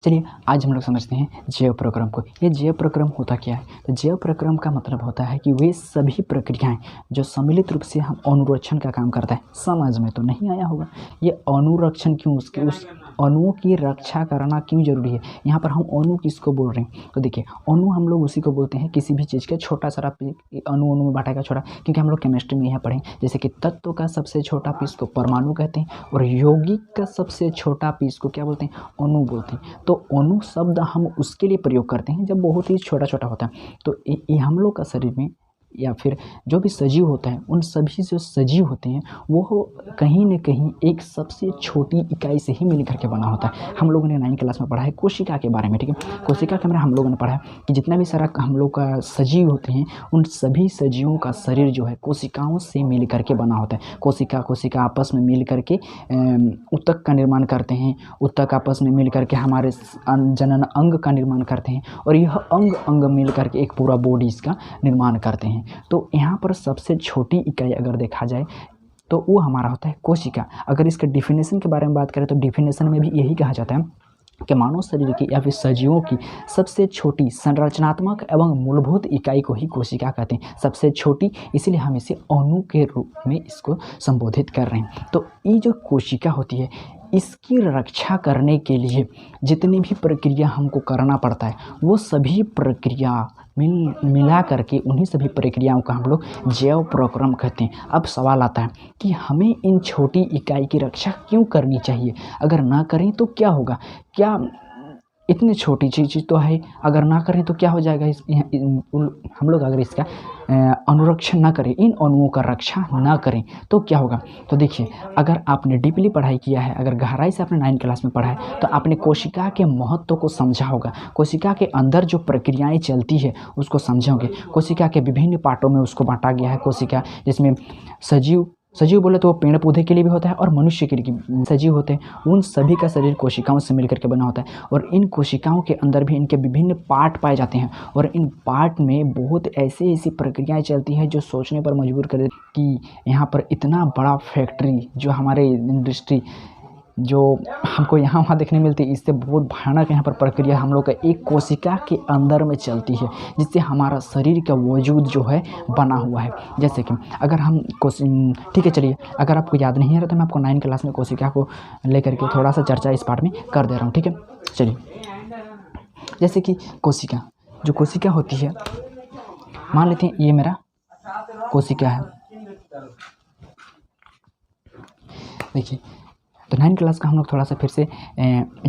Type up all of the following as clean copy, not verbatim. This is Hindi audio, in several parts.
चलिए आज हम लोग समझते हैं जैव प्रक्रम को। ये जैव प्रक्रम होता क्या है? तो जैव प्रक्रम का मतलब होता है कि वे सभी प्रक्रियाएं जो सम्मिलित रूप से हम अनुरक्षण का काम करता है। समझ में तो नहीं आया होगा ये अनुरक्षण क्यों, उसके उस अणुओं की रक्षा करना क्यों जरूरी है। यहाँ पर हम अणु किसको बोल रहे हैं? तो देखिए, अणु हम लोग उसी को बोलते हैं किसी भी चीज़ के छोटा सारा अणु में बांटा गया छोटा, क्योंकि हम लोग केमिस्ट्री में यह पढ़ें जैसे कि तत्व का सबसे छोटा पीस को परमाणु कहते हैं और यौगिक का सबसे छोटा पीस को क्या बोलते हैं? अणु बोलते हैं। तो अणु शब्द हम उसके लिए प्रयोग करते हैं जब बहुत ही छोटा छोटा होता है। तो ये हम लोग का शरीर में या फिर जो भी सजीव होता है, उन सभी जो सजीव होते हैं वो कहीं न कहीं एक सबसे छोटी इकाई से ही मिल करके बना होता है। हम लोगों ने 9वीं क्लास में पढ़ा है कोशिका के बारे में, ठीक है। कोशिका के बारे में हम लोगों ने पढ़ा है कि जितना भी सारा हम लोग का सजीव होते हैं, उन सभी सजीवों का शरीर जो है कोशिकाओं से मिल करके बना होता है। कोशिका आपस में मिल करके ऊतक का निर्माण करते हैं, ऊतक आपस में मिल करके हमारे जनन अंग का निर्माण करते हैं और यह अंग मिल करके एक पूरा बॉडीज़ का निर्माण करते हैं। तो यहाँ पर सबसे छोटी इकाई अगर देखा जाए तो वो हमारा होता है कोशिका। अगर इसके डिफिनेशन के बारे में बात करें तो डिफिनेशन में भी यही कहा जाता है कि मानव शरीर की या फिर सजीवों की सबसे छोटी संरचनात्मक एवं मूलभूत इकाई को ही कोशिका कहते हैं। सबसे छोटी, इसीलिए हम इसे अणु के रूप में इसको संबोधित कर रहे हैं। तो ये जो कोशिका होती है, इसकी रक्षा करने के लिए जितनी भी प्रक्रिया हमको करना पड़ता है, वो सभी प्रक्रिया मिला करके उन्हीं सभी प्रक्रियाओं का हम लोग जैव प्रक्रम कहते हैं। अब सवाल आता है कि हमें इन छोटी इकाई की रक्षा क्यों करनी चाहिए? अगर ना करें तो क्या होगा? क्या इतनी छोटी चीज़ तो है, अगर ना करें तो क्या हो जाएगा? हम लोग अगर इसका अनुरक्षण ना करें, इन अणुओं का रक्षा ना करें तो क्या होगा? तो देखिए, अगर आपने डीपली पढ़ाई किया है, अगर गहराई से आपने 9वीं क्लास में पढ़ा है, तो आपने कोशिका के महत्व को समझा होगा। कोशिका के अंदर जो प्रक्रियाएं चलती है उसको समझे होंगे। कोशिका के विभिन्न पार्टों में उसको बांटा गया है। कोशिका जिसमें सजीव बोले तो वो पेड़ पौधे के लिए भी होता है और मनुष्य के लिए भी सजीव होते हैं। उन सभी का शरीर कोशिकाओं से मिलकर के बना होता है और इन कोशिकाओं के अंदर भी इनके विभिन्न पार्ट पाए जाते हैं और इन पार्ट में बहुत ऐसी प्रक्रियाएं चलती हैं जो सोचने पर मजबूर कर देती कि यहाँ पर इतना बड़ा फैक्ट्री जो हमारे इंडस्ट्री जो हमको यहाँ वहाँ देखने मिलती है, इससे बहुत भयानक यहाँ पर प्रक्रिया हम लोग का एक कोशिका के अंदर में चलती है, जिससे हमारा शरीर का वजूद जो है बना हुआ है। जैसे कि अगर हम ठीक है, चलिए, अगर आपको याद नहीं आ रहा तो मैं आपको 9वीं क्लास में कोशिका को लेकर के थोड़ा सा चर्चा इस पार्ट में कर दे रहा हूँ, ठीक है। चलिए, जैसे कि कोशिका होती है, मान लेते हैं ये मेरा कोशिका है। देखिए, तो 9वीं क्लास का हम लोग थोड़ा सा फिर से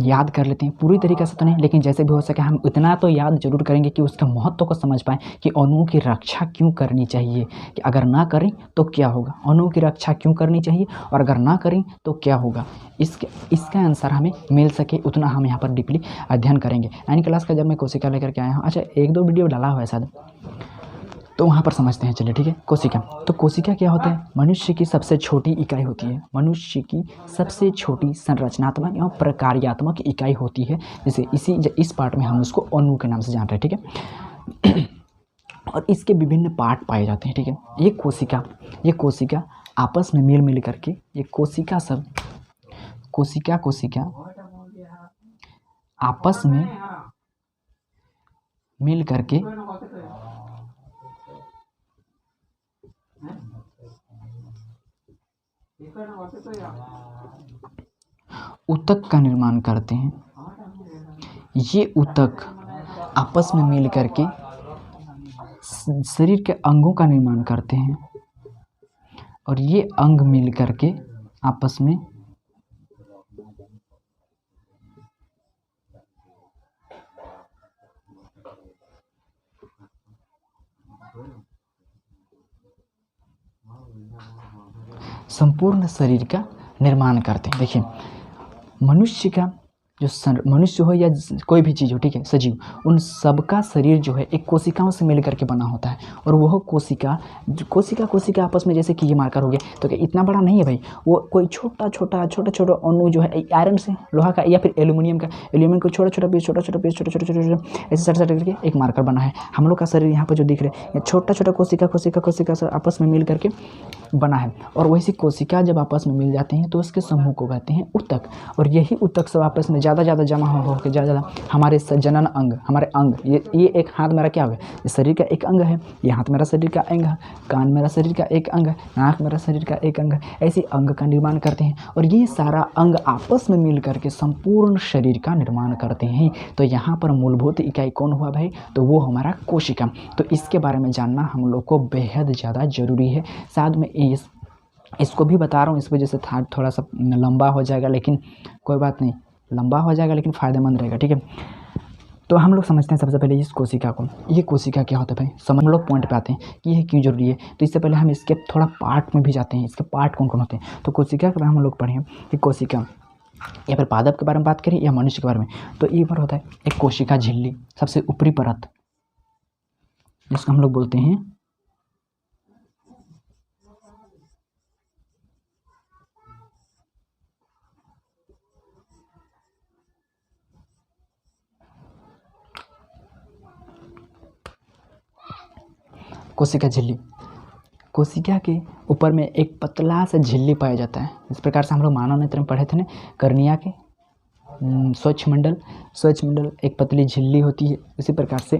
याद कर लेते हैं। पूरी तरीके से तो नहीं, लेकिन जैसे भी हो सके हम इतना तो याद जरूर करेंगे कि उसके महत्व को समझ पाएँ कि अणुओं की रक्षा क्यों करनी चाहिए, कि अगर ना करें तो क्या होगा। अणुओं की रक्षा क्यों करनी चाहिए और अगर ना करें तो क्या होगा, इसका आंसर हमें मिल सके उतना हम यहाँ पर डीपली अध्ययन करेंगे। 9वीं क्लास का जब मैं कोशिका लेकर के आया हूँ, अच्छा 1-2 वीडियो डाला हुआ है शायद, तो वहाँ पर समझते हैं। चलिए, ठीक है। कोशिका, तो कोशिका क्या होता है? मनुष्य की सबसे छोटी इकाई होती है। मनुष्य की सबसे छोटी संरचनात्मक एवं प्रकार्यात्मक इकाई होती है। जैसे इस पार्ट में हम उसको अणु के नाम से जान रहे हैं, ठीक है। और इसके विभिन्न पार्ट पाए जाते हैं, ठीक है। ये कोशिका आपस में मिल करके, ये कोशिका आपस में मिल करके ऊतक का निर्माण करते हैं। ये ऊतक आपस में मिल करके शरीर के अंगों का निर्माण करते हैं और ये अंग मिल करके आपस में संपूर्ण शरीर का निर्माण करते हैं। देखिए, मनुष्य का जो मनुष्य हो या कोई भी चीज़ हो, ठीक है, सजीव, उन सब का शरीर जो है एक कोशिकाओं से मिल करके बना होता है और वह कोशिका आपस में, जैसे कि ये मार्कर हो गया, तो क्या इतना बड़ा नहीं है भाई, वो कोई छोटा छोटा अणु जो है आयरन से, लोहा का या फिर एल्यूमिनियम को छोटा पीस ऐसे सट करके एक मार्कर बना है। हम लोग का शरीर यहाँ पर जो दिख रहे हैं, छोटा कोशिका से आपस में मिल करके बना है और वैसी कोशिका जब आपस में मिल जाते हैं तो उसके समूह को कहते हैं ऊतक और यही ऊतक सब आपस में ज़्यादा जमा हो के ज़्यादा हमारे जनन अंग, हमारे अंग, ये एक हाथ मेरा क्या हो गया, ये शरीर का एक अंग है, ये हाथ मेरा शरीर का अंग है, कान मेरा शरीर का एक अंग है, नाक मेरा शरीर का एक अंग है, ऐसे अंग का निर्माण करते हैं और ये सारा अंग आपस में मिल करके संपूर्ण शरीर का निर्माण करते हैं। तो यहाँ पर मूलभूत इकाई कौन हुआ भाई, तो वो हमारा कोशिका। तो इसके बारे में जानना हम लोग को बेहद ज़्यादा ज़रूरी है। साथ में इसको भी बता रहा हूँ, इस वजह से थोड़ा सा लंबा हो जाएगा, लेकिन कोई बात नहीं, लंबा हो जाएगा लेकिन फ़ायदेमंद रहेगा, ठीक है। तो हम लोग समझते हैं सबसे पहले इस कोशिका को। ये कोशिका क्या होता है भाई, हम लोग पॉइंट पे आते हैं कि ये क्यों जरूरी है। तो इससे पहले हम इसके थोड़ा पार्ट में भी जाते हैं, इसके पार्ट कौन कौन होते हैं। तो कोशिका के बारे में हम लोग पढ़े कि कोशिका, या फिर पादप के बारे में बात करें या मनुष्य के बारे में, तो ये पर होता है एक कोशिका झिल्ली, सबसे ऊपरी परत, जिसको हम लोग बोलते हैं कोशिका झिल्ली। कोशिका के ऊपर में एक पतला सा झिल्ली पाया जाता है। इस प्रकार से हम लोग मानव नेत्र में पढ़े थे ना, कर्निया के स्वच्छ मंडल एक पतली झिल्ली होती है। इसी प्रकार से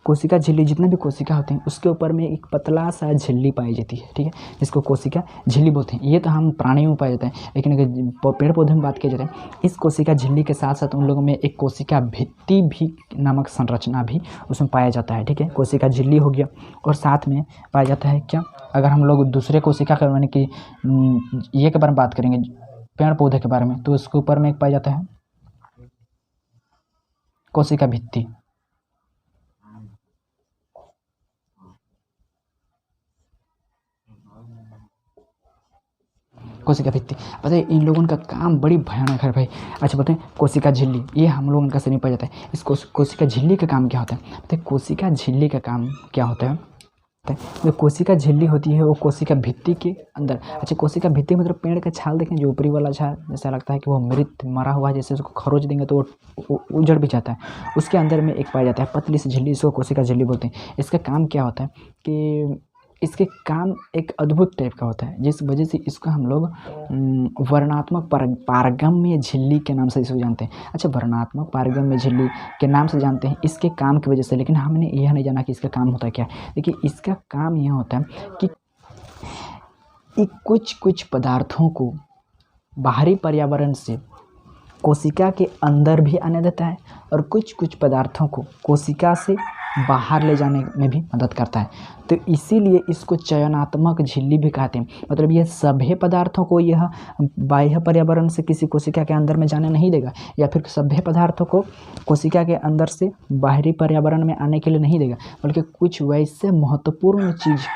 कोशिका झिल्ली, जितने भी कोशिका होते हैं उसके ऊपर में एक पतला सा झिल्ली पाई जाती है, ठीक है, जिसको कोशिका झिल्ली बोलते हैं। ये तो हम प्राणियों में पाया जाता है, लेकिन अगर पेड़ पौधे में बात की जाए, इस कोशिका झिल्ली के साथ साथ उन लोगों में एक कोशिका भित्ति भी नामक संरचना भी उसमें पाया जाता है, ठीक है। कोशिका झिल्ली हो गया और साथ में पाया जाता है क्या, अगर हम लोग दूसरे कोशिका के यानी कि ये के बारे में बात करेंगे, पेड़ पौधे के बारे में, तो उसके ऊपर में एक पाया जाता है कोशिका भित्ति। कोशिका भित्ति, पता है इन लोगों का काम बड़ी भयानक है भाई। अच्छा बताएं, कोशिका झिल्ली, ये हम लोगों का शरीर पाया जाता है। इस कोशिका झिल्ली का काम क्या होता है, पता है कोशिका झिल्ली का काम क्या होता है। जो कोशिका झिल्ली होती है वो कोशिका भित्ति के अंदर, अच्छा कोशिका भित्ति मतलब पेड़ का छाल देखें, जो ऊपरी वाला छाल जैसा लगता है कि वो मरा हुआ है, जैसे उसको खरोच देंगे तो वो उजड़ भी जाता है। उसके अंदर में एक पाया जाता है पतली सी झिल्ली, इसको कोशिका झिल्ली बोलते हैं। इसका काम क्या होता है कि इसके काम एक अद्भुत टाइप का होता है, जिस वजह से इसको हम लोग वर्णात्मक पारगम्य झिल्ली के नाम से इसको जानते हैं। अच्छा, वर्णात्मक पारगम्य झिल्ली के नाम से जानते हैं इसके काम की वजह से, लेकिन हमने यह नहीं जाना कि इसका काम होता है क्या। देखिए इसका काम यह होता है कि कुछ पदार्थों को बाहरी पर्यावरण से कोशिका के अंदर भी आने देता है और कुछ पदार्थों को कोशिका से बाहर ले जाने में भी मदद करता है। तो इसीलिए इसको चयनात्मक झिल्ली भी कहते हैं। मतलब यह सभ्य पदार्थों को यह बाह्य पर्यावरण से किसी कोशिका के अंदर में जाने नहीं देगा, या फिर सभ्य पदार्थों को कोशिका के अंदर से बाहरी पर्यावरण में आने के लिए नहीं देगा, बल्कि कुछ वैसे महत्वपूर्ण चीज़,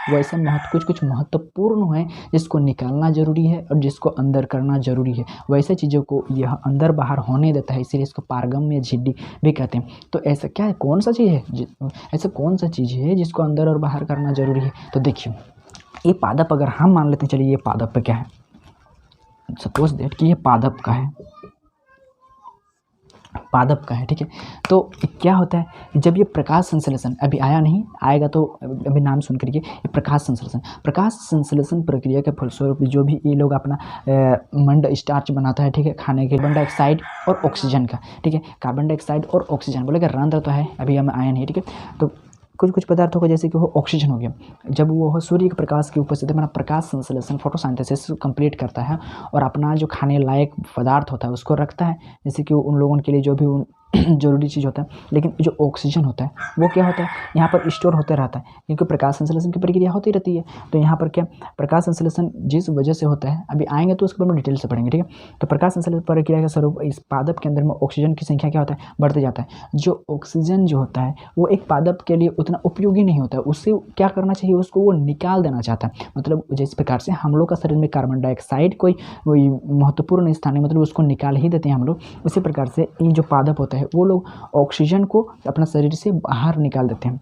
कुछ महत्वपूर्ण है जिसको निकालना ज़रूरी है और जिसको अंदर करना ज़रूरी है, वैसे चीज़ों को यह अंदर बाहर होने देता है। इसीलिए इसको पारगम्य झिल्ली भी कहते हैं। तो ऐसा क्या है, कौन सा चीज़ है, ऐसा कौन सा चीज़ है जिसको अंदर और बाहर करना जरूरी है। तो देखिए ये पादप, अगर हम मान लेते हैं, चलिए ये पादप पे क्या है, सपोज दैट कि ये पादप का है, ठीक है। तो क्या होता है, जब ये प्रकाश संश्लेषण अभी आया नहीं, आएगा तो अभी नाम सुन करिए, ये प्रकाश संश्लेषण प्रक्रिया के फलस्वरूप जो भी ये लोग अपना मंड स्टार्च बनाता है, ठीक है, खाने के कार्बन डाइऑक्साइड और ऑक्सीजन का, ठीक है, कार्बन डाइऑक्साइड और ऑक्सीजन बोलेगा रंध्र तो है, अभी हमें आया नहीं, ठीक है। तो कुछ पदार्थों को जैसे कि वो ऑक्सीजन हो गया, जब वो सूर्य के प्रकाश की उपस्थिति में प्रकाश संश्लेषण फोटोसिंथेसिस कंप्लीट करता है और अपना जो खाने लायक पदार्थ होता है उसको रखता है, जैसे कि उन लोगों के लिए जो भी जरूरी चीज़ होता है। लेकिन जो ऑक्सीजन होता है वो क्या होता है, यहाँ पर स्टोर होते रहता है, क्योंकि प्रकाश संश्लेषण की प्रक्रिया होती रहती है। तो यहाँ पर क्या प्रकाश संश्लेषण जिस वजह से होता है, अभी आएंगे तो उसके बारे में डिटेल से पढ़ेंगे, ठीक है। तो प्रकाश संश्लेषण प्रक्रिया के स्वरूप इस पादप के अंदर में ऑक्सीजन की संख्या क्या होता है, बढ़ते जाता है। जो ऑक्सीजन जो होता है वो एक पादप के लिए उतना उपयोगी नहीं होता है, उससे क्या करना चाहिए, उसको वो निकाल देना चाहता है। मतलब जिस प्रकार से हम लोग का शरीर में कार्बन डाइऑक्साइड कोई महत्वपूर्ण स्थान है, मतलब उसको निकाल ही देते हैं हम लोग, उसी प्रकार से ये जो पादप होता है वो लोग ऑक्सीजन को अपना शरीर से बाहर निकाल देते हैं,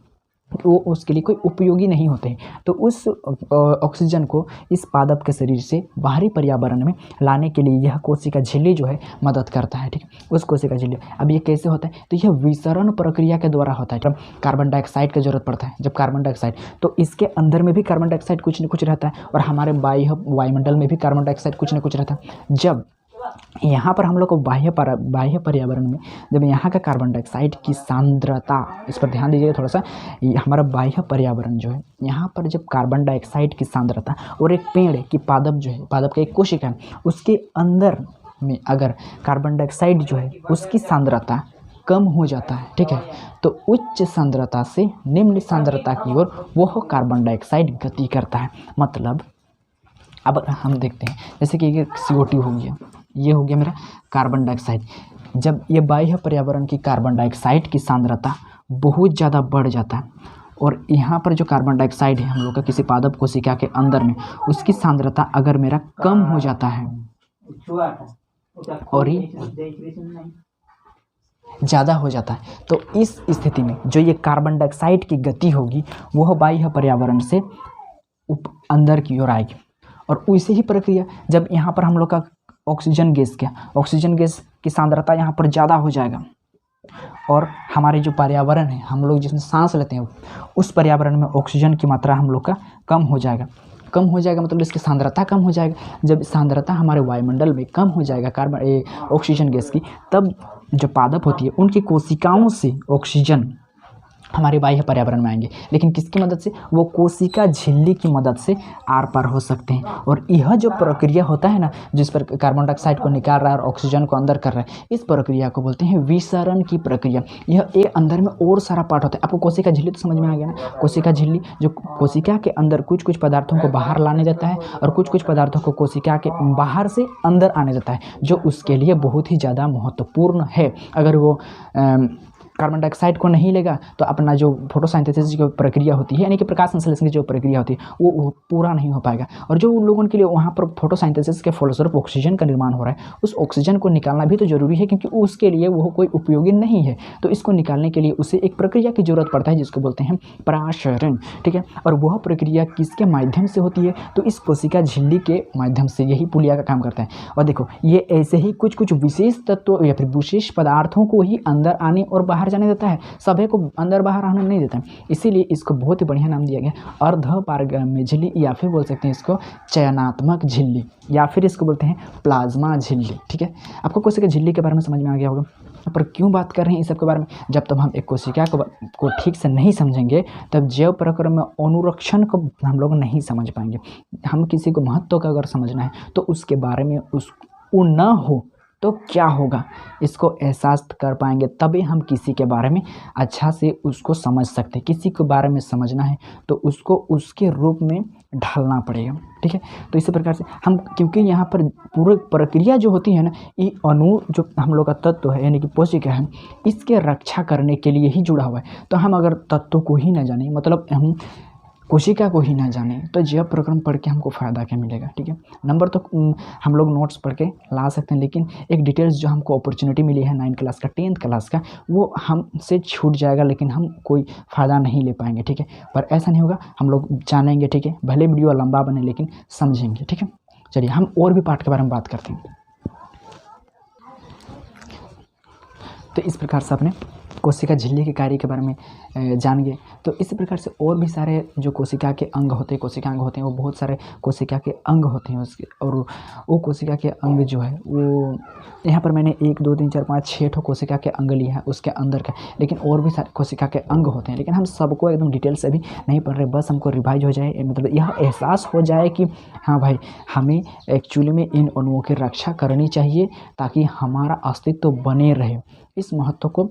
वो उसके लिए कोई उपयोगी नहीं होते हैं। तो उस ऑक्सीजन को इस पादप के शरीर से बाहरी पर्यावरण में लाने के लिए यह कोशिका झिल्ली जो है मदद करता है, ठीक है, उस कोशिका झिल्ली। अब ये कैसे होता है, तो यह विसरण प्रक्रिया के द्वारा होता है। जब कार्बन डाइऑक्साइड की जरूरत पड़ता है, जब कार्बन डाइऑक्साइड, तो इसके अंदर में भी कार्बन डाइऑक्साइड कुछ न कुछ रहता है और हमारे वायुमंडल में भी कार्बन डाइऑक्साइड कुछ न कुछ रहता है। जब यहाँ पर हम लोग को बाह्य पर्यावरण में जब यहाँ का कार्बन डाइऑक्साइड की सांद्रता, इस पर ध्यान दीजिएगा थोड़ा सा, हमारा बाह्य पर्यावरण जो है यहाँ पर जब कार्बन डाइऑक्साइड की सांद्रता और एक पेड़ की पादप जो है, पादप का एक कोशिका है, उसके अंदर में अगर कार्बन डाइऑक्साइड जो है उसकी सांद्रता कम हो जाता है, ठीक है, तो उच्च सांद्रता से निम्न सांद्रता की ओर वह कार्बन डाइऑक्साइड गति करता है। मतलब अब हम देखते हैं जैसे कि ये CO2 हो गया, ये हो गया मेरा कार्बन डाइऑक्साइड। जब ये बाह्य पर्यावरण की कार्बन डाइऑक्साइड की सांद्रता बहुत ज़्यादा बढ़ जाता है और यहाँ पर जो कार्बन डाइऑक्साइड है हम लोग का किसी पादप कोशिका के अंदर में, उसकी सांद्रता अगर मेरा कम हो जाता है और ही ज़्यादा हो जाता है, तो इस स्थिति में जो ये कार्बन डाइऑक्साइड की गति होगी वह बाह्य पर्यावरण से अंदर की ओर आएगी। और वैसे ही प्रक्रिया जब यहाँ पर हम लोग का ऑक्सीजन गैस की सांद्रता यहाँ पर ज़्यादा हो जाएगा और हमारे जो पर्यावरण है, हम लोग जिसमें सांस लेते हैं, उस पर्यावरण में ऑक्सीजन की मात्रा हम लोग का कम हो जाएगा मतलब इसकी सांद्रता कम हो जाएगा। जब सांद्रता हमारे वायुमंडल में कम हो जाएगा ऑक्सीजन गैस की, तब जो पादप होती है उनकी कोशिकाओं से ऑक्सीजन हमारे बाह्य पर्यावरण में आएंगे, लेकिन किसकी मदद से? वो कोशिका झिल्ली की मदद से आर पार हो सकते हैं। और यह जो प्रक्रिया होता है ना, जिस पर कार्बन डाइऑक्साइड को निकाल रहा है और ऑक्सीजन को अंदर कर रहा है, इस प्रक्रिया को बोलते हैं विसरण की प्रक्रिया। यह एक अंदर में और सारा पार्ट होता है। आपको कोशिका झिल्ली तो समझ में आ गया ना? कोशिका झिल्ली जो कोशिका के अंदर कुछ कुछ पदार्थों को बाहर लाने देता है और कुछ कुछ पदार्थों को कोशिका के बाहर से अंदर आने देता है, जो उसके लिए बहुत ही ज़्यादा महत्वपूर्ण है। अगर वो कार्बन डाइऑक्साइड को नहीं लेगा तो अपना जो फोटोसिंथेसिस की प्रक्रिया होती है, यानी कि प्रकाश संश्लेषण की जो प्रक्रिया होती है, वो पूरा नहीं हो पाएगा। और जो उन लोगों के लिए वहाँ पर फोटोसिंथेसिस के फलस्वरूप ऑक्सीजन का निर्माण हो रहा है, उस ऑक्सीजन को निकालना भी तो जरूरी है, क्योंकि उसके लिए वो कोई उपयोगी नहीं है। तो इसको निकालने के लिए उसे एक प्रक्रिया की जरूरत पड़ता है, जिसको बोलते हैं पराशरण, ठीक है। और वह प्रक्रिया किसके माध्यम से होती है? तो इस कोशिका झिल्ली के माध्यम से, यही पुलिया का काम करता है। और देखो, ये ऐसे ही कुछ कुछ विशेष तत्वों या फिर विशेष पदार्थों को ही अंदर आने और बाहर जाने देता है, सभी को अंदर बाहर आने नहीं देता है। इसीलिए इसको बहुत ही बढ़िया नाम दिया गया, अर्धपारगम्य झिल्ली, या फिर बोल सकते हैं इसको चयनात्मक झिल्ली, या फिर इसको बोलते हैं प्लाज्मा झिल्ली, ठीक है। आपको कोशिका झिल्ली के बारे में समझ में आ गया होगा। पर क्यों बात कर रहे हैं इस सब के बारे में? जब तक हम एक कोशिका को ठीक से नहीं समझेंगे, तब जैव प्रक्रम में अनुरक्षण को हम लोग नहीं समझ पाएंगे। हम किसी को महत्व का अगर समझना है तो उसके बारे में वो न हो तो क्या होगा, इसको एहसास कर पाएंगे, तभी हम किसी के बारे में अच्छा से उसको समझ सकते हैं। किसी के बारे में समझना है तो उसको उसके रूप में ढालना पड़ेगा, ठीक है। तो इसी प्रकार से हम, क्योंकि यहाँ पर पूरी प्रक्रिया जो होती है ना, ये अणु जो हम लोग का तत्व है, यानी कि कोशिका है, इसके रक्षा करने के लिए ही जुड़ा हुआ है। तो हम अगर तत्व को ही न जाने, मतलब हम कोशिका को ही ना जाने, तो जैव प्रक्रम पढ़ के हमको फ़ायदा क्या मिलेगा, ठीक है। नंबर तो हम लोग नोट्स पढ़ के ला सकते हैं, लेकिन एक डिटेल्स जो हमको अपॉर्चुनिटी मिली है 9th क्लास का, 10th क्लास का, वो हमसे छूट जाएगा, लेकिन हम कोई फ़ायदा नहीं ले पाएंगे, ठीक है। पर ऐसा नहीं होगा, हम लोग जानेंगे, ठीक है। भले वीडियो लंबा बने लेकिन समझेंगे, ठीक है। चलिए हम और भी पार्ट के बारे में बात करते हैं। तो इस प्रकार से अपने कोशिका झिल्ली के कार्य के बारे में जान गए। तो इसी प्रकार से और भी सारे जो कोशिका के अंग होते हैं, कोशिकांग होते हैं, वो बहुत सारे कोशिका के अंग होते हैं उसके, और वो कोशिका के अंग जो है वो यहाँ पर मैंने 1 2 3 4 5 6 ठो कोशिका के अंग लिए हैं उसके अंदर का, लेकिन और भी सारे कोशिका के अंग होते हैं, लेकिन हम सबको एकदम डिटेल से भी नहीं पढ़ रहे, बस हमको रिवाइज हो जाए, मतलब यह एहसास हो जाए कि हाँ भाई, हमें एक्चुअली में इन अणुओं की रक्षा करनी चाहिए ताकि हमारा अस्तित्व बने रहे। इस महत्व को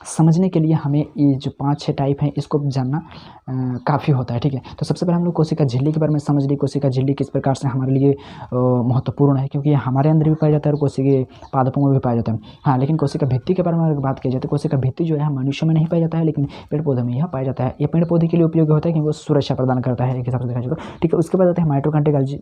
समझने के लिए हमें ये जो 5-6 टाइप हैं इसको जानना काफ़ी होता है, ठीक है। तो सबसे पहले हम लोग कोशिका झिल्ली के बारे में समझ ली। कोशिका झिल्ली किस प्रकार से हमारे लिए महत्वपूर्ण है, क्योंकि ये हमारे अंदर भी पाया जाता है और कोशिका पादपों में भी पाया जाता है। हाँ, लेकिन कोशिका भित्ति के बारे में अगर बात की जाए तो कोशिका भित्ति जो है मनुष्य में नहीं पाया जाता है, लेकिन पेड़ पौधे में यह पाया जाता है। ये पेड़ पौधे के लिए उपयोगी होता है क्योंकि वो सुरक्षा प्रदान करता है, एक हिसाब से देखा जाए तो, ठीक है। उसके बाद आता है माइटोकॉन्ड्रिया।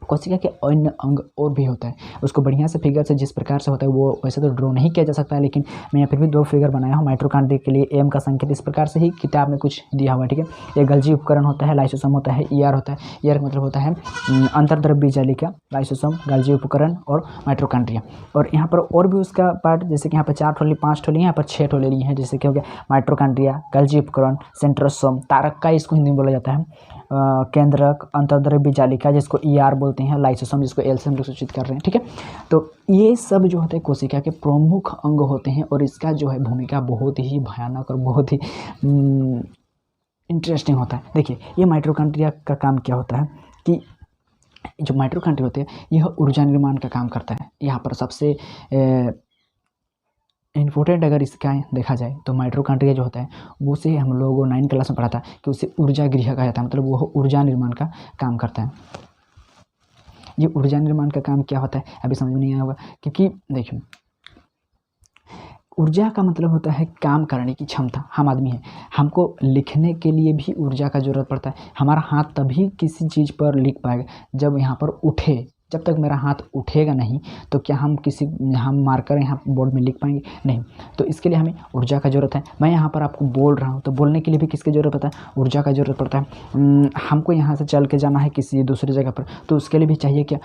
कोशिका के अन्य अंग और भी होता है, उसको बढ़िया से फिगर से जिस प्रकार से होता है वो वैसे तो ड्रॉ नहीं किया जा सकता है, लेकिन मैं यहाँ फिर भी 2 फिगर बनाया हूँ। माइटोकॉन्ड्रिया के लिए एम का संकेत इस प्रकार से ही किताब में कुछ दिया हुआ है, ठीक है। एक गल्जी उपकरण होता है, लाइसोसोम होता है, ईआर होता है। ईआर का मतलब होता है अंतर्द्रव्य जालिका, लाइसोसोम, गल्जी उपकरण और माइटोकॉन्ड्रिया। और यहाँ पर और भी उसका पार्ट, जैसे कि यहाँ पर 4 ठो 5 ठो लिए, यहाँ पर 6 ठो ले लिए हैं, जैसे कि हो गया माइटोकॉन्ड्रिया, गल्जी उपकरण, सेंट्रोसोम, तारक का इसको हिंदी में बोला जाता है, केंद्रक, अंतर्द्रव्य जालिका जिसको ER बोलते हैं, लाइसोसोम जिसको L से हम लोग सूचित कर रहे हैं, ठीक है। तो ये सब जो होते हैं कोशिका के प्रमुख अंग होते हैं और इसका जो है भूमिका बहुत ही भयानक और बहुत ही इंटरेस्टिंग होता है। देखिए ये माइटोकॉन्ड्रिया का काम क्या होता है कि जो माइटोकॉन्ड्रिया होते हैं यह ऊर्जा निर्माण का काम करता है। यहाँ पर सबसे इम्पोर्टेंट अगर इसका देखा जाए तो माइटोकॉन्ड्रिया जो होता है वो से हम लोगों 9 क्लास में पढ़ा था कि उसे ऊर्जा गृह कहा जाता है, मतलब वो ऊर्जा निर्माण का काम करता है। ये ऊर्जा निर्माण का काम क्या होता है अभी समझ में नहीं आया होगा, क्योंकि देखिए ऊर्जा का मतलब होता है काम करने की क्षमता। हम आदमी हैं, हमको लिखने के लिए भी ऊर्जा का ज़रूरत पड़ता है। हमारा हाथ तभी किसी चीज़ पर लिख पाएगा जब यहाँ पर उठे। जब तक मेरा हाथ उठेगा नहीं तो क्या हम मार्कर यहाँ बोर्ड में लिख पाएंगे? नहीं। तो इसके लिए हमें ऊर्जा का ज़रूरत है। मैं यहाँ पर आपको बोल रहा हूँ तो बोलने के लिए भी किसकी ज़रूरत पड़ता है? ऊर्जा का ज़रूरत पड़ता है। हमको यहाँ से चल के जाना है किसी दूसरी जगह पर तो उसके लिए भी चाहिए क्या?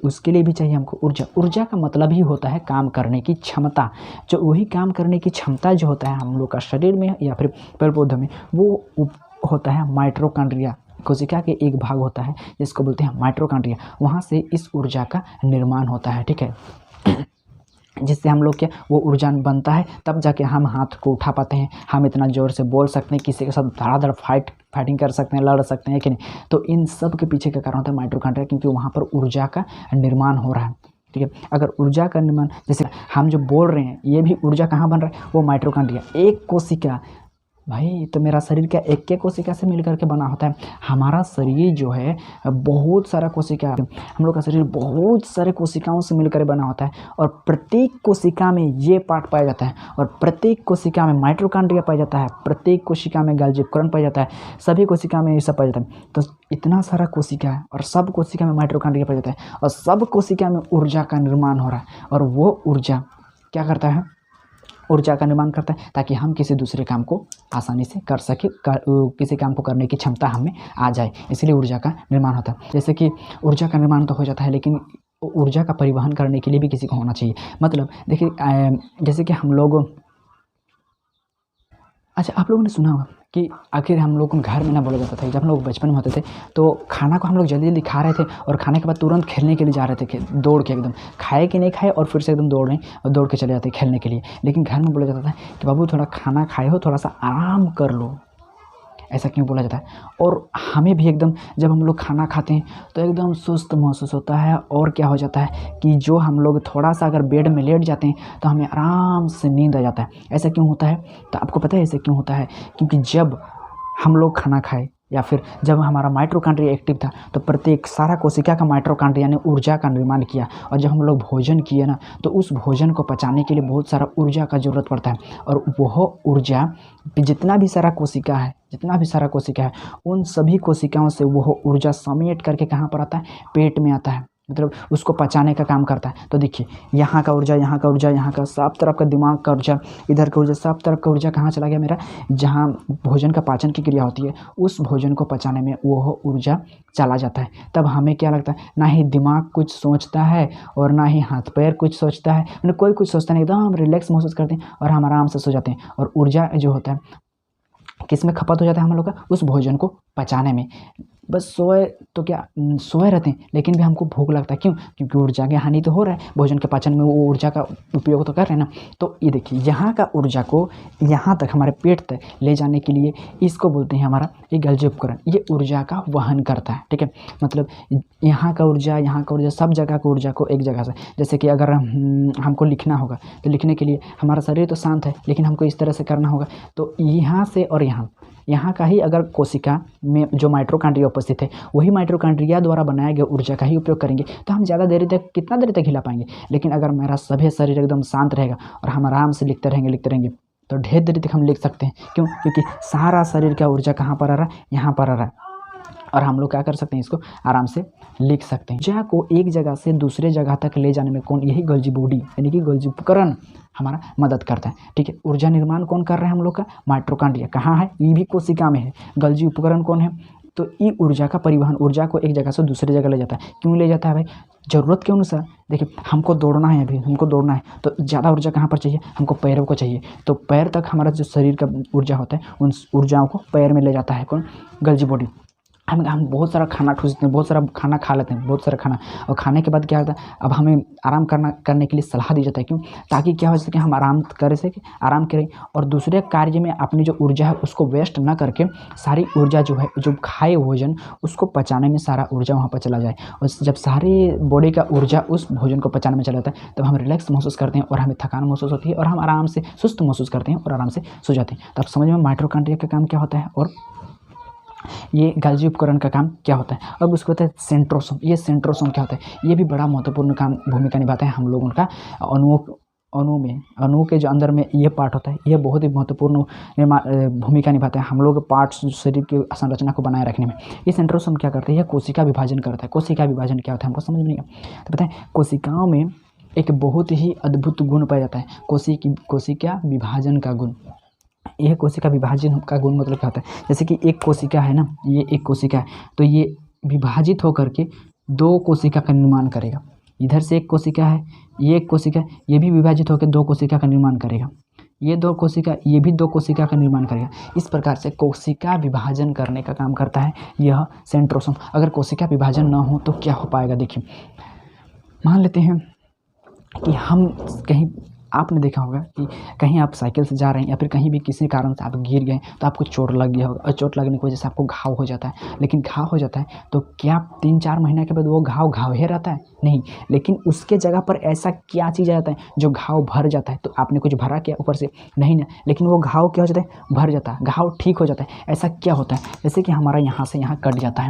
उसके लिए भी चाहिए हमको ऊर्जा। ऊर्जा का मतलब ही होता है काम करने की क्षमता। जो वही काम करने की क्षमता जो होता है हम लोग का शरीर में या फिर पेड़ पौधों में वो होता है माइटोकॉन्ड्रिया। कोशिका के एक भाग होता है जिसको बोलते हैं माइटोकॉन्ड्रिया। वहाँ से इस ऊर्जा का निर्माण होता है, ठीक है। जिससे हम लोग क्या वो ऊर्जा बनता है, तब जाके हम हाथ को उठा पाते हैं, हम इतना ज़ोर से बोल सकते हैं, किसी के साथ धड़ाधड़ फाइटिंग कर सकते हैं, लड़ सकते हैं कि नहीं। तो इन सब के पीछे का कारण होता है माइटोकॉन्ड्रिया, क्योंकि वहाँ पर ऊर्जा का निर्माण हो रहा है, ठीक है। अगर ऊर्जा का निर्माण जैसे हम जो बोल रहे हैं ये भी ऊर्जा कहाँ बन रहा है? वो माइटोकॉन्ड्रिया। एक कोशिका भाई, तो मेरा शरीर क्या एक के कोशिका से मिल करके बना होता है? हमारा शरीर जो है बहुत सारा कोशिका, हम लोग का शरीर बहुत सारे कोशिकाओं से मिलकर बना होता है और प्रत्येक कोशिका में ये पार्ट पाया जाता है और प्रत्येक कोशिका में माइटोकॉन्ड्रिया पाया जाता है, प्रत्येक कोशिका में गोल्गी उपकरण पाया जाता है, सभी कोशिका में ये सब पाया जाता है। तो इतना सारा कोशिका है और सब कोशिका में माइटोकॉन्ड्रिया पाया जाता है और सब कोशिका में ऊर्जा का निर्माण हो रहा है और वो ऊर्जा क्या करता है? ऊर्जा का निर्माण करता है ताकि हम किसी दूसरे काम को आसानी से कर सके, किसी काम को करने की क्षमता हमें आ जाए, इसलिए ऊर्जा का निर्माण होता है। जैसे कि ऊर्जा का निर्माण तो हो जाता है लेकिन ऊर्जा का परिवहन करने के लिए भी किसी को होना चाहिए। मतलब देखिए जैसे कि हम लोग, अच्छा आप लोगों ने सुना होगा कि आखिर हम लोग को घर में ना बोला जाता था, जब हम लोग बचपन में होते थे तो खाना को हम लोग जल्दी जल्दी खा रहे थे और खाने के बाद तुरंत खेलने के लिए जा रहे थे, दौड़ के एकदम खाए कि नहीं खाए और फिर से एकदम दौड़ रहे और दौड़ के चले जाते खेलने के लिए। लेकिन घर में बोला जाता था कि बाबू थोड़ा खाना खाए हो, थोड़ा सा आराम कर लो। ऐसा क्यों बोला जाता है? और हमें भी एकदम जब हम लोग खाना खाते हैं तो एकदम सुस्त महसूस होता है और क्या हो जाता है कि जो हम लोग थोड़ा सा अगर बेड में लेट जाते हैं तो हमें आराम से नींद आ जाता है। ऐसा क्यों होता है? तो आपको पता है ऐसा क्यों होता है? क्योंकि जब हम लोग खाना खाए या फिर जब हमारा माइटोकॉन्ड्रिया एक्टिव था तो प्रत्येक सारा कोशिका का माइटोकॉन्ड्रिया ने ऊर्जा का निर्माण किया और जब हम लोग भोजन किए ना तो उस भोजन को पचाने के लिए बहुत सारा ऊर्जा का ज़रूरत पड़ता है और वह ऊर्जा जितना भी सारा कोशिका है उन सभी कोशिकाओं से वह ऊर्जा समेट करके कहाँ पर आता है? पेट में आता है, मतलब उसको पचाने का काम करता है। तो देखिए यहाँ का ऊर्जा, यहाँ का ऊर्जा, यहाँ का सब तरफ का दिमाग का ऊर्जा, इधर का ऊर्जा, सब तरफ का ऊर्जा कहाँ चला गया मेरा? जहाँ भोजन का पाचन की क्रिया होती है उस भोजन को पचाने में वह ऊर्जा चला जाता है। तब हमें क्या लगता है? ना ही दिमाग कुछ सोचता है और ना ही हाथ पैर कुछ सोचता है, मतलब कोई कुछ सोचता नहीं, एकदम हम रिलैक्स महसूस करते हैं और हम आराम से सो जाते हैं। और ऊर्जा जो होता है किस में खपत हो जाता है हम लोग का? उस भोजन को पचाने में। बस सोए तो क्या सोए रहते हैं लेकिन भी हमको भूख लगता है, क्यों? क्योंकि ऊर्जा की हानि तो हो रहा है, भोजन के पाचन में वो ऊर्जा का उपयोग तो कर रहे हैं ना। तो ये देखिए यहाँ का ऊर्जा को यहाँ तक हमारे पेट तक ले जाने के लिए इसको बोलते हैं हमारा ये गोल्गी उपकरण, ये ऊर्जा का वहन करता है, ठीक है। मतलब यहाँ का ऊर्जा सब जगह का ऊर्जा को एक जगह से, जैसे कि अगर हमको लिखना होगा तो लिखने के लिए हमारा शरीर तो शांत है लेकिन हमको इस तरह से करना होगा तो यहाँ से और यहाँ का ही अगर कोशिका में जो माइटोकॉन्ड्रिया उपस्थित है वही माइटोकॉन्ड्रिया द्वारा बनाया गया ऊर्जा का ही उपयोग करेंगे तो हम ज़्यादा देरी तक कितना देर तक हिला पाएंगे। लेकिन अगर मेरा सभी शरीर एकदम शांत रहेगा और हम आराम से लिखते रहेंगे तो ढेर देरी तक हम लिख सकते हैं। क्यों? क्योंकि सारा शरीर का ऊर्जा कहाँ पर आ रहा है? यहाँ पर आ रहा है और हम लोग क्या कर सकते हैं? इसको आराम से लिख सकते हैं। ऊर्जा को एक जगह से दूसरे जगह तक ले जाने में कौन? यही गोल्गी बॉडी यानी कि गोल्गी उपकरण हमारा मदद करता है, ठीक है। ऊर्जा निर्माण कौन कर रहा है हम लोग का? माइटोकॉन्ड्रिया। कहाँ है? ये भी कोशिका में है। गोल्गी उपकरण कौन है? तो ये ऊर्जा का परिवहन, ऊर्जा को एक जगह से दूसरी जगह ले जाता है। क्यों ले जाता है भाई? ज़रूरत के अनुसार। देखिए हमको दौड़ना है, अभी हमको दौड़ना है तो ज़्यादा ऊर्जा कहाँ पर चाहिए? हमको पैरों को चाहिए। तो पैर तक हमारा जो शरीर का ऊर्जा होता है उन ऊर्जाओं को पैर में ले जाता है कौन? Golgi body. हम बहुत सारा खाना ठूसते हैं, बहुत सारा खाना खा लेते हैं, बहुत सारा खाना, और खाने के बाद क्या होता है, अब हमें आराम करने के लिए सलाह दी जाता है। क्यों? ताकि क्या हो सके, हम आराम करें और दूसरे कार्य में अपनी जो ऊर्जा है उसको वेस्ट ना करके सारी ऊर्जा जो है, जो खाए भोजन उसको पचाने में सारा ऊर्जा वहाँ पर चला जाए। और जब सारी बॉडी का ऊर्जा उस भोजन को पचाने में चला जाता है तब हम रिलैक्स महसूस करते हैं और हमें थकान महसूस होती है और हम आराम से सुस्त महसूस करते हैं और आराम से सो जाते हैं। तो आप समझ में माइटोकॉन्ड्रिया का काम क्या होता है और ये गाल्जी उपकरण का काम क्या होता है। अब उसको होता है सेंट्रोसोम। ये सेंट्रोसोम क्या होता है, ये भी बड़ा महत्वपूर्ण भूमिका निभाता है हम लोगों का अणु के जो अंदर में ये पार्ट होता है, ये बहुत ही महत्वपूर्ण भूमिका निभाता है हम लोग पार्ट्स शरीर की संरचना को बनाए रखने में। ये सेंट्रोसोम क्या करता है, यह कोशिका विभाजन करता है। कोशिका विभाजन क्या होता है हमको समझ में नहीं आता। तो पता है, कोशिकाओं में एक बहुत ही अद्भुत गुण पाया जाता है, कोशिका विभाजन का गुण। यह कोशिका विभाजन का गुण मतलब क्या होता है, जैसे कि एक कोशिका है ना, ये एक कोशिका है तो ये विभाजित होकर के दो कोशिका का निर्माण करेगा। इधर से एक कोशिका है, ये एक कोशिका, ये भी विभाजित होकर दो कोशिका का निर्माण करेगा। ये दो कोशिका, ये भी दो कोशिका का निर्माण करेगा। इस प्रकार से कोशिका विभाजन करने का काम करता है यह सेंट्रोसोम। अगर कोशिका विभाजन ना हो तो क्या हो पाएगा, देखिए मान लेते हैं कि हम कहीं, आपने देखा होगा कि कहीं आप साइकिल से जा रहे हैं या फिर कहीं भी किसी कारण से आप गिर गए तो आपको चोट लग गया होगा और चोट लगने की वजह से आपको घाव हो जाता है। लेकिन घाव हो जाता है तो क्या 3-4 महीने के बाद वो घाव ही रहता है? नहीं, लेकिन उसके जगह पर ऐसा क्या चीज़ आ जाता है जो घाव भर जाता है। तो आपने कुछ भरा क्या ऊपर से? नहीं ना, लेकिन वो घाव क्या हो जाता है, भर जाता है, घाव ठीक हो जाता है। ऐसा क्या होता है, जैसे कि हमारा यहाँ से यहाँ कट जाता है,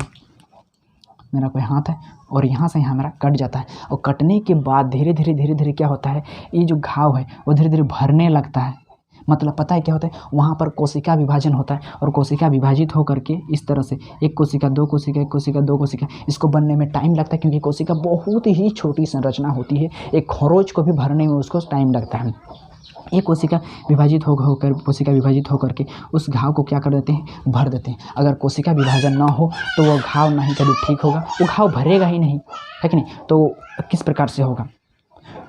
मेरा कोई हाथ है और यहाँ से यहाँ मेरा कट जाता है, और कटने के बाद धीरे धीरे क्या होता है, ये जो घाव है वो धीरे धीरे भरने लगता है। मतलब पता है क्या होता है, वहाँ पर कोशिका विभाजन होता है और कोशिका विभाजित होकर के इस तरह से एक कोशिका, दो कोशिका, एक कोशिका, दो कोशिका, इसको बनने में टाइम लगता है क्योंकि कोशिका बहुत ही छोटी संरचना होती है। एक खरोच को भी भरने में उसको टाइम लगता है। ये कोशिका विभाजित होकर के उस घाव को क्या कर देते हैं, भर देते हैं। अगर कोशिका विभाजन ना हो तो वो घाव नहीं कभी ठीक होगा, वो घाव भरेगा ही नहीं, है कि नहीं। तो किस प्रकार से होगा,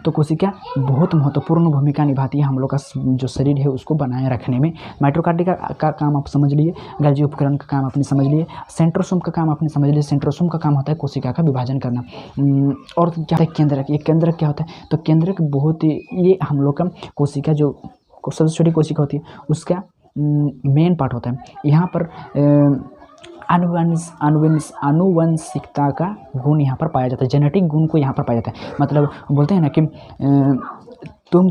तो कोशिका बहुत महत्वपूर्ण भूमिका निभाती है हम लोग का जो शरीर है उसको बनाए रखने में। माइटोकॉन्ड्रिया का काम आप समझ लिए, गाल्जी उपकरण का काम आपने समझ लिए, सेंट्रोसोम का काम आपने समझ लिया। सेंट्रोसोम का काम होता है कोशिका का विभाजन करना। और क्या है केंद्रक, ये केंद्रक क्या होता है, तो केंद्रक बहुत ही, ये हम लोग का कोशिका जो सबसे छोटी कोशिका होती है उसका मेन पार्ट होता है। यहाँ पर आनुवंशिकता का गुण यहाँ पर पाया जाता है, जेनेटिक गुण को यहाँ पर पाया जाता है। मतलब बोलते हैं ना कि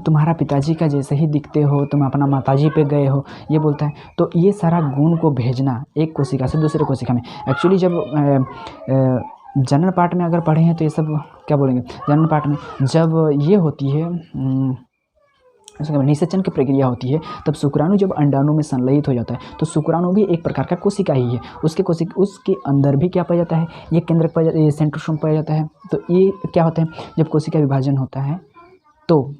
तुम्हारा पिताजी का जैसे ही दिखते हो, तुम अपना माताजी पे गए हो, ये बोलता है। तो ये सारा गुण को भेजना एक कोशिका से दूसरे कोशिका में, एक्चुअली जब जनरल पार्ट में अगर पढ़े हैं तो ये सब क्या बोलेंगे, जनरल पार्ट में जब ये होती है निषेचन की प्रक्रिया होती है, तब शुक्राणु जब अंडाणु में संलयित हो जाता है तो शुक्राणु भी एक प्रकार का कोशिका ही है। उसके अंदर भी क्या पाया जाता है, ये केंद्रक पाया जाता है, ये सेंट्रोसोम पाया जाता है। तो ये क्या होता है, जब कोशिका विभाजन होता है तो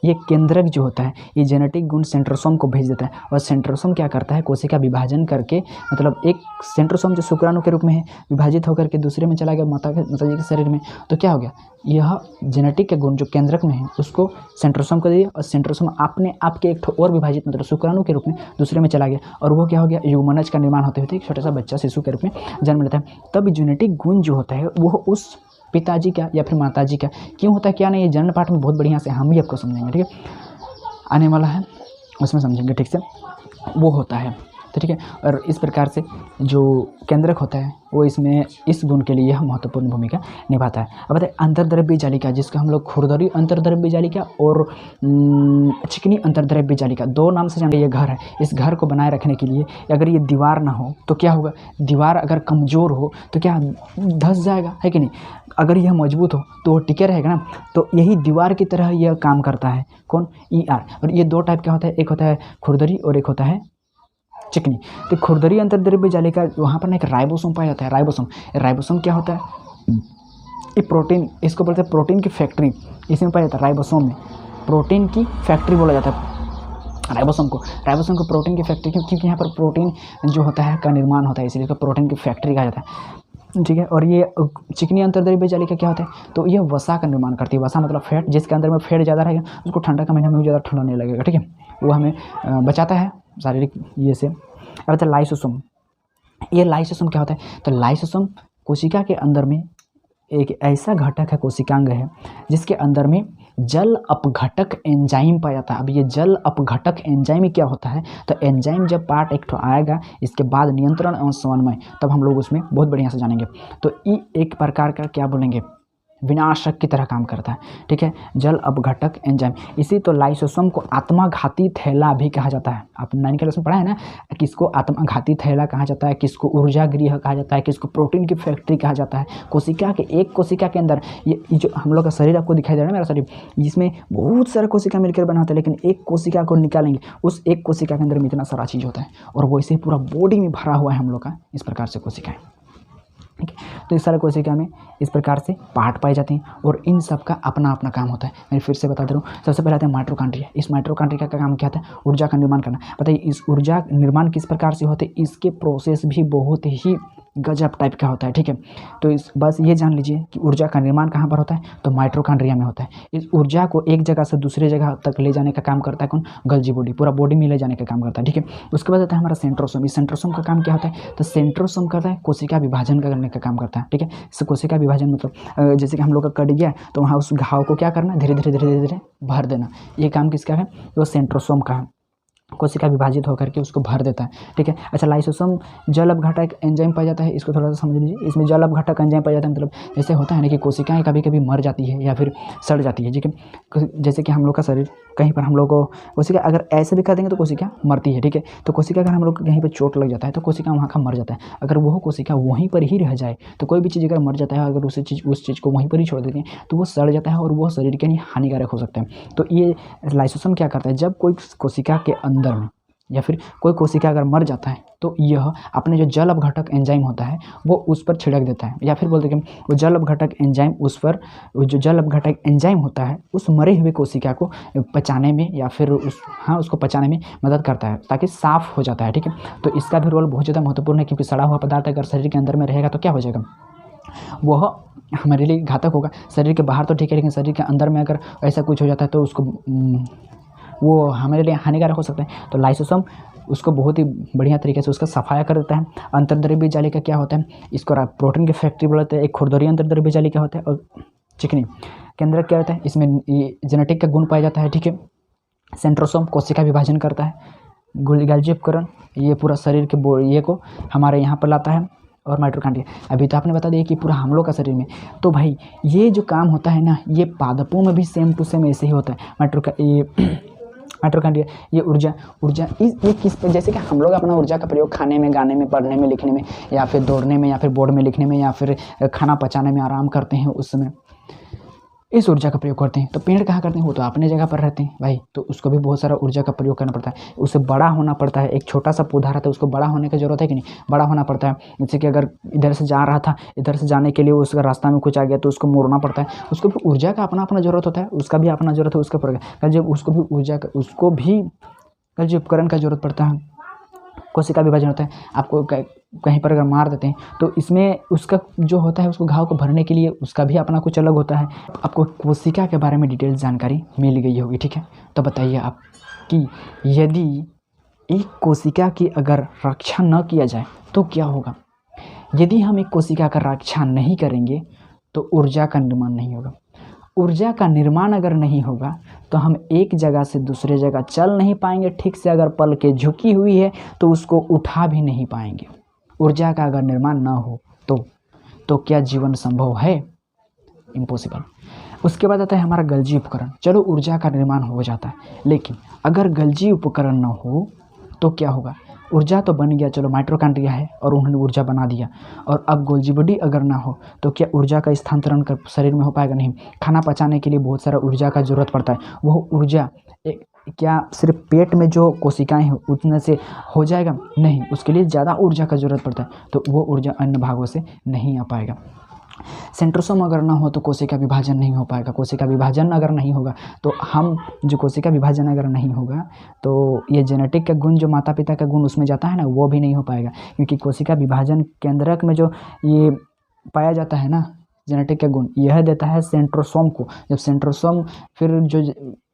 ये केंद्रक जो होता है ये जेनेटिक गुण सेंट्रोसोम को भेज देता है, और सेंट्रोसोम क्या करता है, कोशिका विभाजन करके, मतलब एक सेंट्रोसोम जो शुक्राणु के रूप में है विभाजित होकर के दूसरे में चला गया माताजी के शरीर में, तो क्या हो गया, यह जेनेटिक के गुण जो केंद्रक में है उसको सेंट्रोसोम को दे दिया, और सेंट्रोसोम अपने आप के एक और विभाजित मतलब शुक्राणु के रूप में दूसरे में चला गया, और वो क्या हो गया, युग्मनज का निर्माण होते होते एक छोटा सा बच्चा शिशु के रूप में जन्म लेता है। तब जेनेटिक गुण जो होता है वो उस पिताजी का या फिर माताजी का क्यों होता है क्या नहीं, ये जनरल पार्ट में बहुत बढ़िया से हम भी आपको समझेंगे, ठीक है, आने वाला है उसमें समझेंगे ठीक से, वो होता है। तो ठीक है, और इस प्रकार से जो केंद्रक होता है वो इसमें इस गुण के लिए महत्वपूर्ण भूमिका निभाता है। अब बताए अंतर्द्रव्य जालिका, जिसको हम लोग खुरदरी अंतर्द्रव्य जालिका और चिकनी अंतर्द्रव्य जालिका दो नाम से जानते हैं। ये घर है, इस घर को बनाए रखने के लिए अगर ये दीवार ना हो तो क्या होगा, दीवार अगर कमज़ोर हो तो क्या धंस जाएगा, है कि नहीं। अगर यह मजबूत हो तो वो टिके रहेगा ना, तो यही दीवार की तरह यह काम करता है। कौन, ER। और ये दो टाइप का होता है, एक होता है खुरदरी और एक होता है चिकनी। तो खुरदरी अंतर्द्रव्य जालिका वहाँ पर ना एक राइबोसोम पाया जाता है। राइबोसोम क्या होता है, ये प्रोटीन, इसको बोलते हैं प्रोटीन की फैक्ट्री, इसमें पाया जाता है। राइबोसोम में प्रोटीन की फैक्ट्री बोला जाता है राइबोसोम को प्रोटीन की फैक्ट्री, क्योंकि यहाँ पर प्रोटीन जो होता है का निर्माण होता है, इसलिए इसको प्रोटीन की फैक्ट्री कहा जाता है, ठीक है। और ये चिकनी अंतर्द्रव्य जालिका क्या होता है, तो ये वसा का निर्माण करती है। वसा मतलब फैट, जिसके अंदर में फैट ज़्यादा रहेगा उसको ठंडा का महीना में ज़्यादा ठंडा नहीं लगेगा, ठीक है, वो हमें बचाता है शारीरिक ये से। अब लाइसोसोम, ये लाइसोसोम क्या होता है? तो लाइसोसोम कोशिका के अंदर में एक ऐसा घटक है, कोशिकांग है, जिसके अंदर में जल अपघटक एंजाइम पाया जाता है। अब ये जल अपघटक एंजाइम क्या होता है? तो एंजाइम जब पार्ट एक आएगा, इसके बाद नियंत्रण एवं समन्वय, तब हम लोग उसमें बहुत बढ़िया से जानेंगे। तो ये एक प्रकार का क्या बोलेंगे, विनाशक की तरह काम करता है, ठीक है, जल अपघटक एंजाइम। इसी तो लाइसोसोम को आत्मघाती थैला भी कहा जाता है। आप 9 क्लास में पढ़ा है ना, किसको आत्मघाती थैला कहा जाता है, किसको ऊर्जा गृह कहा जाता है, किसको प्रोटीन की फैक्ट्री कहा जाता है। कोशिका के एक कोशिका के अंदर ये जो हम लोग का शरीर आपको दिखाई दे रहा है, मेरा शरीर, इसमें बहुत सारा कोशिका मिलकर बना होता है, लेकिन एक कोशिका को निकालेंगे, उस एक कोशिका के अंदर में इतना सारा चीज़ होता है, और वैसे ही पूरा बॉडी में भरा हुआ है हम लोग का इस प्रकार से कोशिकाएँ, ठीक है। तो इस सारे कोशिका में इस प्रकार से पार्ट पाए जाते हैं, और इन सब का अपना अपना काम होता है। मैं फिर से बता दे रहा हूँ, सबसे पहले आता है माइटोकॉन्ड्रिया। इस माइटोकॉन्ड्रिया का काम क्या होता है? ऊर्जा का निर्माण करना। बताइए इस ऊर्जा निर्माण किस प्रकार से होते हैं? इसके प्रोसेस भी बहुत ही गजब टाइप का होता है, ठीक है। तो इस बस ये जान लीजिए कि ऊर्जा का निर्माण कहाँ पर होता है? तो माइटोकॉन्ड्रिया में होता है। इस ऊर्जा को एक जगह से दूसरे जगह तक ले जाने का काम करता है कौन? गोल्जी बॉडी, पूरा बॉडी में ले जाने का काम करता है, ठीक है। उसके बाद आता है हमारा सेंट्रोसोम। इस सेंट्रोसोम का काम क्या होता है? तो सेंट्रोसोम करता है कोशिका विभाजन करने का काम करता है, ठीक है। इस कोशिका विभाजन मतलब जैसे कि हम लोग का कट गया, तो वहाँ उस घाव को क्या करना? धीरे धीरे धीरे धीरे धीरे भर देना। ये काम किसका है? वो सेंट्रोसोम का है। कोशिका विभाजित होकर के उसको भर देता है, ठीक है। अच्छा, लाइसोसोम जल अपघटक एंजाइम पाया जाता है, इसको थोड़ा सा समझ लीजिए। इसमें जल अपघटक एंजाइम पाया जाता है, मतलब ऐसे होता है ना कि कोशिकाएं कभी कभी मर जाती है या फिर सड़ जाती है, ठीक है। जैसे कि हम लोग का शरीर, कहीं पर हम लोग को कोशिका अगर ऐसे भी कर देंगे तो कोशिका मरती है, ठीक है। तो कोशिका अगर हम लोग को कहीं पर चोट लग जाता है तो कोशिका वहाँ का मर जाता है। अगर वह कोशिका वहीं पर ही रह जाए, तो कोई भी चीज़ अगर मर जाता है, अगर उस चीज़ को वहीं पर ही छोड़ देते हैं, तो वो सड़ जाता है और वो शरीर के लिए हानिकारक हो सकता है। तो ये लाइसोसोम क्या करता है? जब कोई कोशिका के अंदर में या फिर कोई कोशिका अगर मर जाता है, तो यह अपने जो जल अपघटक एंजाइम होता है वो उस पर छिड़क देता है, या फिर बोलते हैं कि वो जल अपघटक एंजाइम उस पर, जो जल अपघटक एंजाइम होता है उस मरे हुए कोशिका को पचाने में या फिर उसको पचाने में मदद करता है, ताकि साफ़ हो जाता है, ठीक है। तो इसका भी रोल बहुत ज़्यादा महत्वपूर्ण है, क्योंकि सड़ा हुआ पदार्थ अगर शरीर के अंदर में रहेगा तो क्या हो जाएगा? वह हमारे लिए घातक होगा। शरीर के बाहर तो ठीक है, लेकिन शरीर के अंदर में अगर ऐसा कुछ हो जाता है तो उसको वो हमारे लिए हानिकारक हो सकता है। तो लाइसोसोम उसको बहुत ही बढ़िया तरीके से उसका सफाया कर देता है। अंतर्द्रव्य जालिका क्या होता है? इसको प्रोटीन की फैक्ट्री बोलते हैं। एक खुरदरी अंतर्द्रव्य जालिका होता है, और चिकनी केंद्रक क्या होता है? इसमें ये जेनेटिक का गुण पाया जाता है, ठीक है। सेंट्रोसोम कोशिका विभाजन करता है। गोल्जी उपकरण ये पूरा शरीर के ये को हमारे यहाँ पर लाता है। और माइटोकॉन्ड्रिया अभी तो आपने बता दिया कि पूरा हम लोग का शरीर में। तो भाई ये जो काम होता है ना, ये पादपों में भी सेम टू सेम ऐसे ही होता है। माइटोकॉन्ड्रिया ये ऊर्जा ये किस पे, जैसे कि हम लोग अपना ऊर्जा का प्रयोग खाने में, गाने में, पढ़ने में, लिखने में, या फिर दौड़ने में, या फिर बोर्ड में लिखने में, या फिर खाना पचाने में आराम करते हैं, उस समय इस ऊर्जा का प्रयोग करते हैं। तो पेड़ कहाँ करते हैं? वो तो अपने जगह पर रहते हैं भाई, तो उसको भी बहुत सारा ऊर्जा का प्रयोग करना पड़ता है, उसे बड़ा होना पड़ता है। एक छोटा सा पौधा रहता है, उसको बड़ा होने की जरूरत है कि नहीं? बड़ा होना पड़ता है। जैसे कि अगर इधर से जा रहा था, इधर से जाने के लिए उसका रास्ता में कुछ आ गया तो उसको मोड़ना पड़ता है, उसको भी ऊर्जा का अपना अपना जरूरत होता है, उसका भी अपना जरूरत है, उसका प्रयोग जब उसको भी ऊर्जा का, उसको भी कल जो उपकरण का जरूरत पड़ता है। कोशिका विभाजन होता है, आपको कहीं पर अगर मार देते हैं तो इसमें उसका जो होता है, उसको घाव को भरने के लिए उसका भी अपना कुछ अलग होता है। आपको कोशिका के बारे में डिटेल जानकारी मिल गई होगी, ठीक है। तो बताइए आप कि यदि एक कोशिका की अगर रक्षा न किया जाए तो क्या होगा? यदि हम एक कोशिका का रक्षा नहीं करेंगे तो ऊर्जा का निर्माण नहीं होगा। ऊर्जा का निर्माण अगर नहीं होगा तो हम एक जगह से दूसरे जगह चल नहीं पाएंगे ठीक से। अगर पल के झुकी हुई है तो उसको उठा भी नहीं पाएंगे। ऊर्जा का अगर निर्माण ना हो तो क्या जीवन संभव है? इम्पॉसिबल। उसके बाद आता है हमारा गल्जी उपकरण। चलो ऊर्जा का निर्माण हो जाता है, लेकिन अगर गल्जी उपकरण ना हो तो क्या होगा? ऊर्जा तो बन गया, चलो माइटोकॉन्ड्रिया है और उन्होंने ऊर्जा बना दिया, और अब गोल्जी बॉडी अगर ना हो तो क्या ऊर्जा का स्थानांतरण कर शरीर में हो पाएगा? नहीं। खाना पचाने के लिए बहुत सारा ऊर्जा का जरूरत पड़ता है। वह ऊर्जा क्या सिर्फ पेट में जो कोशिकाएं हैं उतने से हो जाएगा? नहीं, उसके लिए ज़्यादा ऊर्जा का जरूरत पड़ता है, तो वो ऊर्जा अन्य भागों से नहीं आ पाएगा। सेंट्रोसोम अगर ना हो तो कोशिका विभाजन नहीं हो पाएगा। कोशिका विभाजन अगर नहीं होगा तो कोशिका विभाजन अगर नहीं होगा तो ये जेनेटिक का गुण, जो माता पिता का गुण उसमें जाता है ना, वो भी नहीं हो पाएगा, क्योंकि कोशिका विभाजन केंद्रक में जो ये पाया जाता है ना जेनेटिक का गुण, यह देता है सेंट्रोसोम को। जब सेंट्रोसोम फिर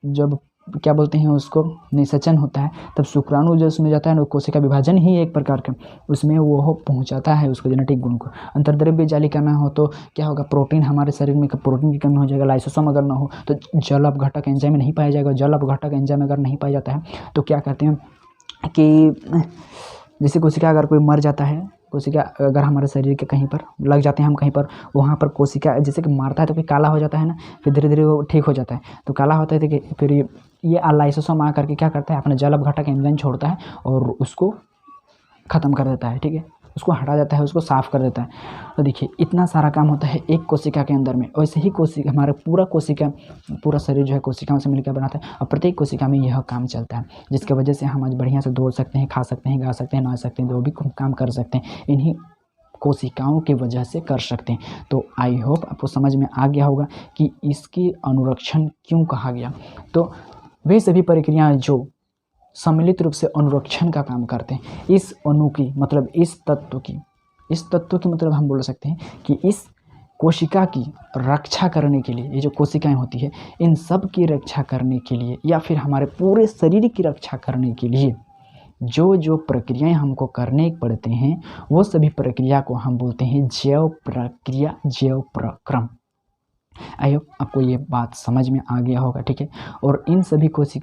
जब क्या बोलते हैं उसको, निषेचन होता है, तब शुक्राणु जो उसमें जाता है ना, कोशिका विभाजन ही एक प्रकार का उसमें वो पहुंचाता है उसको जेनेटिक गुण को। अंतर्द्रव्य जालिका ना हो तो क्या होगा, प्रोटीन हमारे शरीर में प्रोटीन की कमी हो जाएगा। लाइसोसोम अगर ना हो तो जल अपघटक एंजाइम नहीं पाया जाएगा। जल अपघटक एंजाइम अगर नहीं पाया जाता है तो क्या कहते हैं कि जैसे कोशिका अगर कोई मर जाता है, कोशिका अगर हमारे शरीर के कहीं पर लग जाते हैं, हम कहीं पर, वहाँ पर कोशिका जैसे कि मारता है तो फिर काला हो जाता है ना, फिर धीरे धीरे वो ठीक हो जाता है। तो काला होता है तो फिर ये लाइसोसोम आ करके क्या करता है, अपना जल अपघटक एंजाइम छोड़ता है और उसको ख़त्म कर देता है, ठीक है, उसको हटा जाता है, उसको साफ़ कर देता है। तो देखिए इतना सारा काम होता है एक कोशिका के अंदर में। वैसे ही कोशिका हमारा पूरा शरीर जो है कोशिकाओं से मिलकर बनाता है और प्रत्येक कोशिका में यह काम चलता है, जिसकी वजह से हम आज बढ़िया से दौड़ सकते हैं, खा सकते हैं, गा सकते हैं, नाच सकते हैं, जो भी काम कर सकते हैं इन्हीं कोशिकाओं की वजह से कर सकते हैं। तो आई होप आपको समझ में आ गया होगा कि इसकी अनुरक्षण क्यों कहा गया। तो वे सभी प्रक्रियाएं जो सम्मिलित रूप से अनुरक्षण का काम करते हैं, इस अणु की मतलब इस तत्व की मतलब हम बोल सकते हैं कि इस कोशिका की रक्षा करने के लिए, ये जो कोशिकाएं होती है इन सब की रक्षा करने के लिए या फिर हमारे पूरे शरीर की रक्षा करने के लिए जो जो प्रक्रियाएं हमको करने पड़ते हैं वो सभी प्रक्रिया को हम बोलते हैं जैव प्रक्रिया, जैव प्रक्रम। आई होप आपको ये बात समझ में आ गया होगा, ठीक है। और इन सभी कोशिका